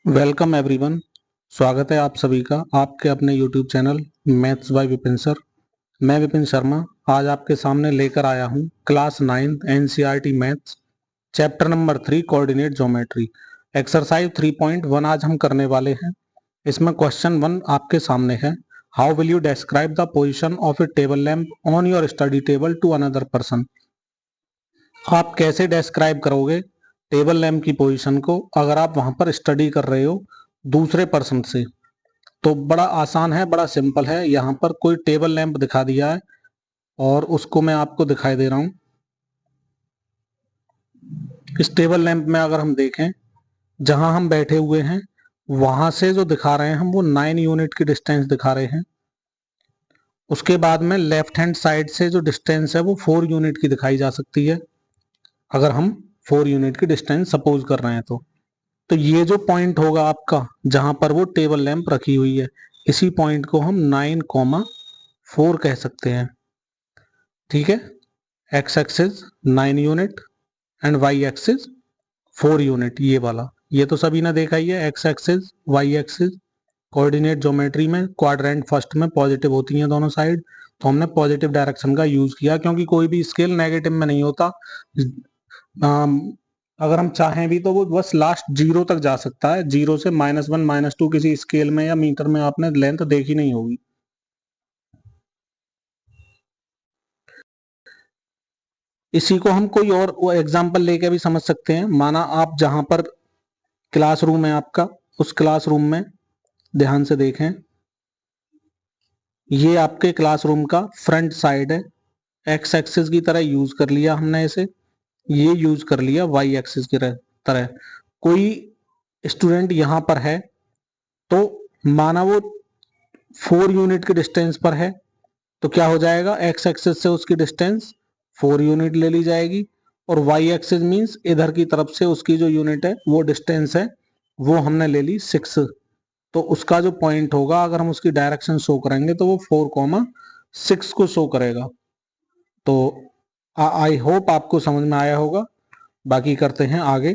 Welcome everyone. स्वागत है आप सभी का आपके अपने YouTube channel maths by Vipin sir. मैं विपिन शर्मा आज आपके सामने लेकर आया हूं class 9 NCERT maths chapter number 3 coordinate geometry exercise 3.1 आज हम करने वाले हैं। इसमें क्वेश्चन 1 आपके सामने है। How will you describe the position of a table lamp on your study table to another person. आप कैसे डिस्क्राइब करोगे टेबल लैंप की पोजीशन को अगर आप वहां पर स्टडी कर रहे हो दूसरे पर्सन से। तो बड़ा आसान है, बड़ा सिंपल है। यहाँ पर कोई टेबल लैंप दिखा दिया है और उसको मैं आपको दिखाई दे रहा हूं। इस टेबल लैंप में अगर हम देखें जहां हम बैठे हुए हैं वहां से जो दिखा रहे हैं हम वो 9 यूनिट की डिस्टेंस दिखा रहे हैं। उसके बाद में लेफ्ट हैंड साइड से जो डिस्टेंस है वो 4 यूनिट की दिखाई जा सकती है अगर हम 4 यूनिट की डिस्टेंस सपोज कर रहे हैं तो ये जो पॉइंट होगा आपका जहां पर वो टेबल लैंप रखी हुई है इसी पॉइंट को हम 9,4 कह सकते हैं। ठीक है, x axis 9 unit and y axis 4 unit. ये वाला ये तो सभी ने देखा ही है। X axis y axis coordinate geometry में क्वाड्रेंट फर्स्ट में पॉजिटिव होती हैं दोनों साइड, तो हमने पॉजिटिव डायरेक्शन का यूज किया क्योंकि कोई भी स्केल नेगेटिव में नहीं होता। अगर हम चाहें भी तो वो बस लास्ट 0 तक जा सकता है। 0 से -1 -2 किसी स्केल में या मीटर में आपने लेंथ देखी नहीं होगी। इसी को हम कोई और एग्जांपल लेके भी समझ सकते हैं। माना आप जहां पर क्लासरूम है आपका, उस क्लासरूम में ध्यान से देखें, ये आपके क्लासरूम का फ्रंट साइड है। एक्स एक्सिस की तरह यूज कर लिया हमने इसे, ये यूज कर लिया वाई एक्सिस की तरह। कोई स्टूडेंट यहां पर है तो माना वो 4 यूनिट की डिस्टेंस पर है तो क्या हो जाएगा, एक्स एक्सिस से उसकी डिस्टेंस 4 यूनिट ले ली जाएगी और वाई एक्सिस मींस इधर की तरफ से उसकी जो यूनिट है वो डिस्टेंस है वो हमने ले ली 6। तो उसका जो पॉइंट होगा अगर हम उसकी डायरेक्शन शो करेंगे तो वो 4,6 को शो करेगा। तो आई होप आपको समझ में आया होगा। बाकी करते हैं आगे।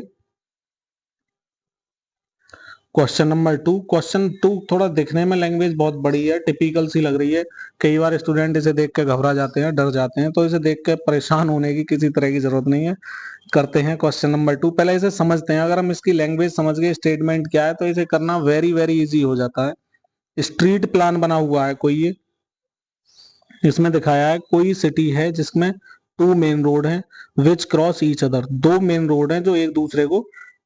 Question number 2। क्वेश्चन 2 थोड़ा दिखने में लैंग्वेज बहुत बड़ी है, टिपिकल सी लग रही है। कई बार स्टूडेंट इसे देख के घबरा जाते हैं, डर जाते हैं, तो इसे देख के परेशान होने की किसी तरह की जरूरत नहीं है। करते हैं क्वेश्चन नंबर 2। पहले इसे समझते हैं। अगर हम इसकी लैंग्वेज समझ गए स्टेटमेंट क्या है तो इसे करना वेरी वेरी इजी हो जाता है। स्ट्रीट प्लान बना हुआ है कोई, ये इसमें दिखाया है कोई सिटी है जिसमें 2 मेन रोड हैं विच cross each other. 2 main road हैं जो एक दूसरे को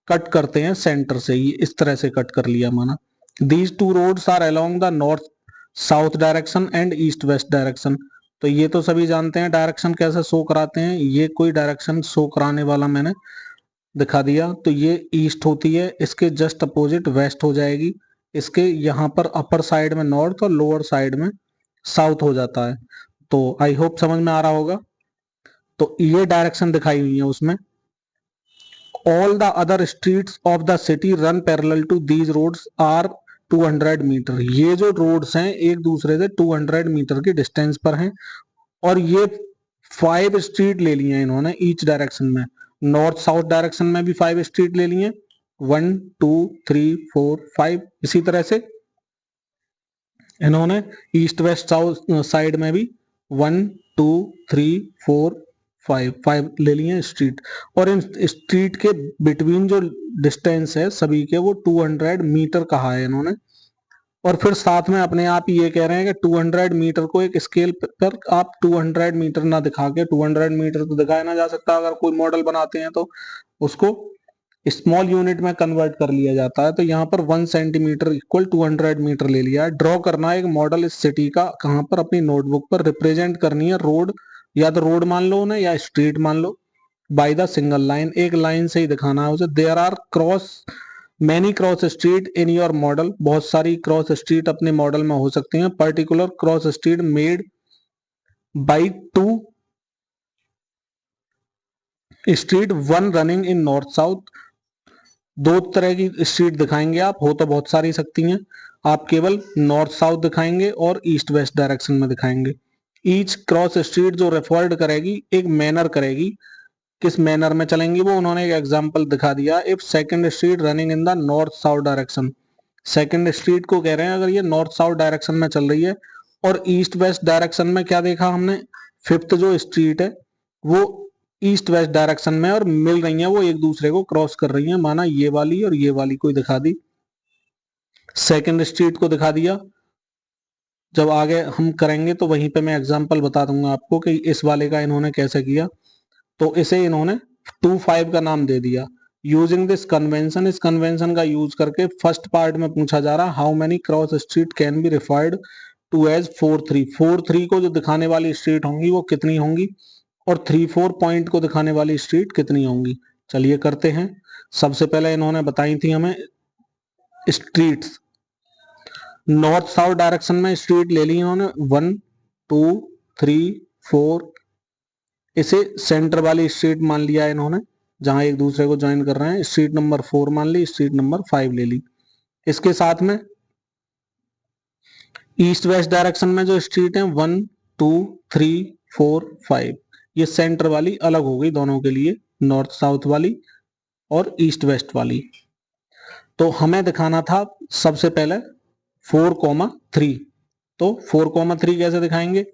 कट करते हैं सेंटर से। ये इस तरह से कट कर लिया माना। These 2 roads are along the north south direction and east west direction. तो ये तो सभी जानते हैं डायरेक्शन कैसे शो कराते हैं। ये कोई डायरेक्शन शो कराने वाला मैंने दिखा दिया। तो ये ईस्ट होती है, इसके जस्ट अपोजिट वेस्ट हो जाएगी, इसके यहाँ पर अपर साइड में नॉर्थ और लोअर साइड में साउथ हो जाता है। तो आई होप समझ में आ रहा होगा। तो ये डायरेक्शन दिखाई हुई है उसमें। All the other streets of the city run parallel to these roads are 200 metre. ये जो रोड्स हैं एक दूसरे से 200 मीटर की डिस्टेंस पर हैं और ये 5 स्ट्रीट ले लिए हैं इन्होंने ईच डायरेक्शन में। नॉर्थ साउथ डायरेक्शन में भी 5 स्ट्रीट ले लिए, 1 2 3 4 5। इसी तरह से इन्होंने ईस्ट वेस्ट साउथ साइड में भी 1 2 3 4 5 ले लिए स्ट्रीट। और इन स्ट्रीट के बिटवीन जो डिस्टेंस है सभी के वो 200 मीटर कहा है इन्होंने। और फिर साथ में अपने आप ही ये कह रहे हैं कि 200 मीटर को एक स्केल पर आप 200 मीटर ना दिखा के, 200 मीटर तो दिखाया ना जा सकता अगर कोई मॉडल बनाते हैं तो उसको स्मॉल यूनिट में कन्वर्ट कर लिया जाता है। तो यहाँ पर 1 सेंटीमीटर इक्वल 200 मीटर ले लिया है। ड्रॉ करना है एक मॉडल इस सिटी का, कहाँ पर अपनी नोटबुक पर रिप्रेजेंट करनी है रोड, या तो रोड मान लो उन्हें या स्ट्रीट मान लो, बाय द सिंगल लाइन। एक लाइन से ही दिखाना है उसे। There are cross many cross street in your model. बहुत सारी क्रॉस स्ट्रीट अपने मॉडल में हो सकती हैं। Particular cross street made by 2 street, 1 running in north south. 2 तरह की स्ट्रीट दिखाएंगे आप, हो तो बहुत सारी सकती हैं, आप केवल नॉर्थ साउथ दिखाएंगे और ईस्ट वेस्ट डायरेक्शन में दिखाएंगे। ईच क्रॉस स्ट्रीट जो रेफर्ड करेगी एक मैनर करेगी किस मैनर में चलेंगी वो उन्होंने एक एग्जांपल दिखा दिया। If second street running in the north south direction, second street को कह रहे हैं अगर ये नॉर्थ साउथ डायरेक्शन में चल रही है और ईस्ट वेस्ट डायरेक्शन में क्या देखा हमने, फिफ्थ जो स्ट्रीट है वो ईस्ट वेस्ट डायरेक्शन में और मिल रही है, वो एक दूसरे को क्रॉस कर रही है, माना ये वाली और ये वाली को दिखा दी, सेकंड स्ट्रीट को दिखा दिया। जब आगे हम करेंगे तो वहीं पे मैं एग्जांपल बता दूंगा आपको कि इस वाले का इन्होंने कैसे किया। तो इसे इन्होंने 2-5 का नाम दे दिया। यूजिंग दिस कन्वेंशन, इस कन्वेंशन का यूज करके फर्स्ट पार्ट में पूछा जा रहा how many cross street can be referred to as 4-3, 4-3 को जो दिखाने वाली स्ट्रीट होंगी वो कितनी होंगी और 3-4 पॉइंट को दिखाने वाली स्ट्रीट कितनी होंगी। चलिए करते हैं। सबसे पहले इन्होंने बताई थी हमें स्ट्रीट्स, नॉर्थ साउथ डायरेक्शन में स्ट्रीट ले ली इन्होंने 1 2 3 4, इसे सेंटर वाली स्ट्रीट मान लिया इन्होंने जहां एक दूसरे को ज्वाइन कर रहे हैं, स्ट्रीट नंबर 4 मान ली, स्ट्रीट नंबर 5 ले ली। इसके साथ में ईस्ट वेस्ट डायरेक्शन में जो स्ट्रीट है 1 2 3 4 5, ये सेंटर वाली अलग हो गई दोनों के लिए, नॉर्थ साउथ वाली और ईस्ट वेस्ट वाली। तो हमें दिखाना था सबसे पहले 4,3, तो 4,3 कैसे दिखाएंगे,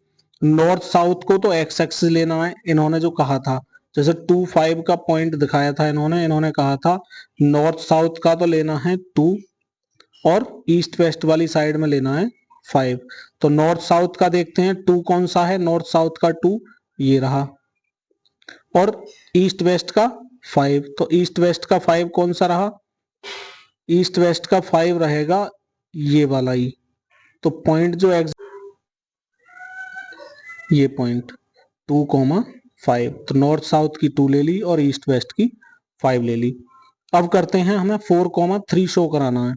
नॉर्थ साउथ को तो एक्स एक्सिस लेना है इन्होंने जो कहा था, जैसे 2-5 का पॉइंट दिखाया था इन्होंने कहा था नॉर्थ साउथ का तो लेना है 2 और ईस्ट वेस्ट वाली साइड में लेना है 5। तो नॉर्थ साउथ का देखते हैं 2 कौन सा है, नॉर्थ साउथ का 2 ये रहा, और ईस्ट वेस्ट का 5, तो ईस्ट वेस्ट का 5 कौन सा रहा, ईस्ट वेस्ट का 5 रहेगा ये वाला ही। तो पॉइंट जो ये पॉइंट 2,5, तो नॉर्थ साउथ की 2 ले ली और ईस्ट वेस्ट की 5 ले ली। अब करते हैं, हमें 4,3 शो कराना है।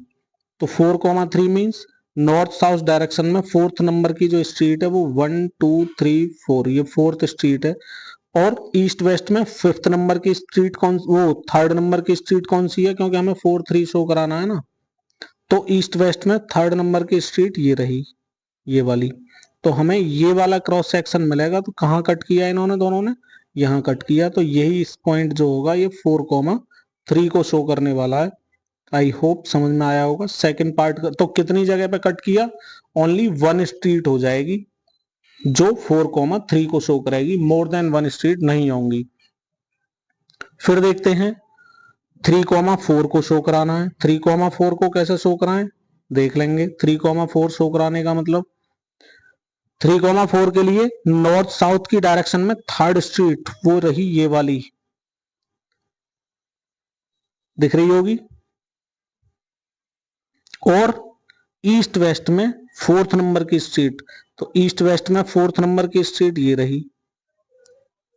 तो 4,3 मीन्स नॉर्थ साउथ डायरेक्शन में फोर्थ नंबर की जो स्ट्रीट है वो 1 2 3 4, ये फोर्थ स्ट्रीट है, और ईस्ट वेस्ट में फिफ्थ नंबर की स्ट्रीट कौन, वो थर्ड नंबर की स्ट्रीट कौन सी है, क्योंकि हमें 4-3 शो कराना है ना। तो ईस्ट वेस्ट में थर्ड नंबर की स्ट्रीट ये रही, ये वाली। तो हमें ये वाला क्रॉस सेक्शन मिलेगा। तो कहाँ कट किया इन्होंने दोनों ने, यहाँ कट किया, तो यही इस पॉइंट जो होगा ये 4,3 को शो करने वाला है। आई होप समझ में आया होगा। सेकंड पार्ट तो कितनी जगह पे कट किया, ओनली 1 स्ट्रीट हो जाएगी जो 4,3 को शो करेगी, मोर देन 1 स्ट्रीट नहीं होंगी। फिर देखते हैं 3,4 को शो कराना है। 3,4 को कैसे शो कराएं देख लेंगे। 3,4 शो कराने का मतलब 3,4 के लिए नॉर्थ साउथ की डायरेक्शन में थर्ड स्ट्रीट वो रही ये वाली, दिख रही होगी, और ईस्ट वेस्ट में फोर्थ नंबर की स्ट्रीट, तो ईस्ट वेस्ट में फोर्थ नंबर की स्ट्रीट ये रही,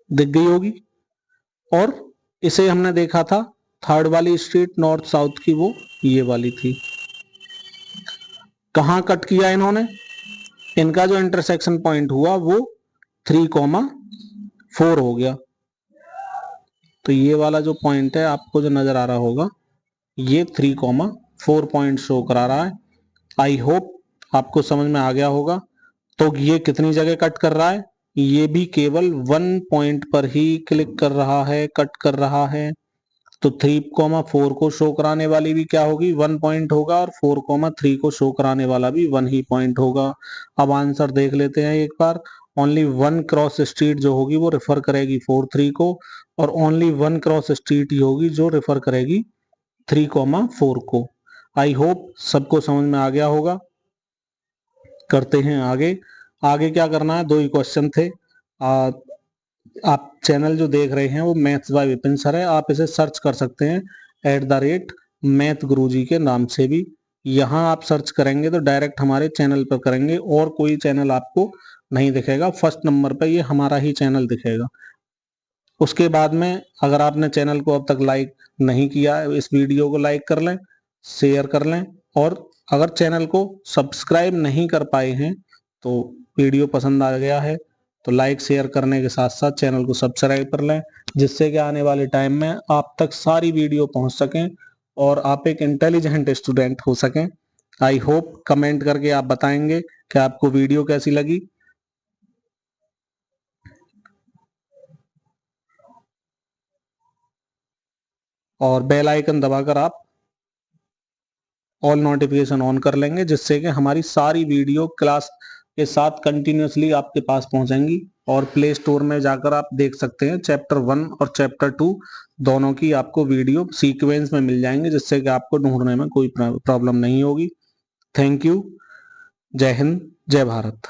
दिख गई होगी। और इसे हमने देखा था थर्ड वाली स्ट्रीट नॉर्थ साउथ की वो ये वाली थी। कहां कट किया इन्होंने, इनका जो इंटरसेक्शन पॉइंट हुआ वो 3,4 हो गया। तो ये वाला जो पॉइंट है आपको जो नजर आ रहा होगा ये 3,4 पॉइंट शो करा रहा है। आई होप आपको समझ में आ गया होगा। तो ये कितनी जगह कट कर रहा है, ये भी केवल 1 पॉइंट पर ही क्लिक कर रहा है, कट कर रहा है। तो 3,4 को शो कराने वाली भी क्या होगी, 1 पॉइंट होगा, और 4,3 को शो कराने वाला भी 1 ही पॉइंट होगा। अब आंसर देख लेते हैं एक बार। ओनली 1 क्रॉस स्ट्रीट जो होगी वो रेफर करेगी 4-3 को, और ओनली 1 क्रॉस स्ट्रीट ही होगी जो रेफर करेगी 3,4 को। आई होप सबको समझ में आ गया होगा। करते हैं आगे। आगे क्या करना है, 2 ही क्वेश्चन थे। आप चैनल जो देख रहे हैं वो मैथ्स बाय विपिन सर है, आप इसे सर्च कर सकते हैं @मैथ गुरुजी के नाम से भी। यहाँ आप सर्च करेंगे तो डायरेक्ट हमारे चैनल पर करेंगे, और कोई चैनल आपको नहीं दिखेगा, फर्स्ट नंबर पे ये हमारा ही चैनल दिखेगा। उसके बाद में अगर आपने चैनल को अब तक लाइक नहीं किया है, इस वीडियो को लाइक कर लें, शेयर कर लें, और अगर चैनल को सब्सक्राइब नहीं कर पाए हैं तो वीडियो पसंद आ गया है तो लाइक शेयर करने के साथ साथ चैनल को सब्सक्राइब कर लें, जिससे कि आने वाले टाइम में आप तक सारी वीडियो पहुंच सकें और आप एक इंटेलिजेंट स्टूडेंट हो सकें। आई होप कमेंट करके आप बताएंगे कि आपको वीडियो कैसी लगी। और बेल आइकन दबाकर आप ऑल नोटिफिकेशन ऑन कर लेंगे, जिससे कि हमारी सारी वीडियो क्लास के साथ कंटिन्यूअसली आपके पास पहुंचेंगी। और प्ले स्टोर में जाकर आप देख सकते हैं, चैप्टर 1 और चैप्टर 2 दोनों की आपको वीडियो सीक्वेंस में मिल जाएंगे, जिससे कि आपको ढूंढने में कोई प्रॉब्लम नहीं होगी। Thank you. जय हिंद, जय भारत।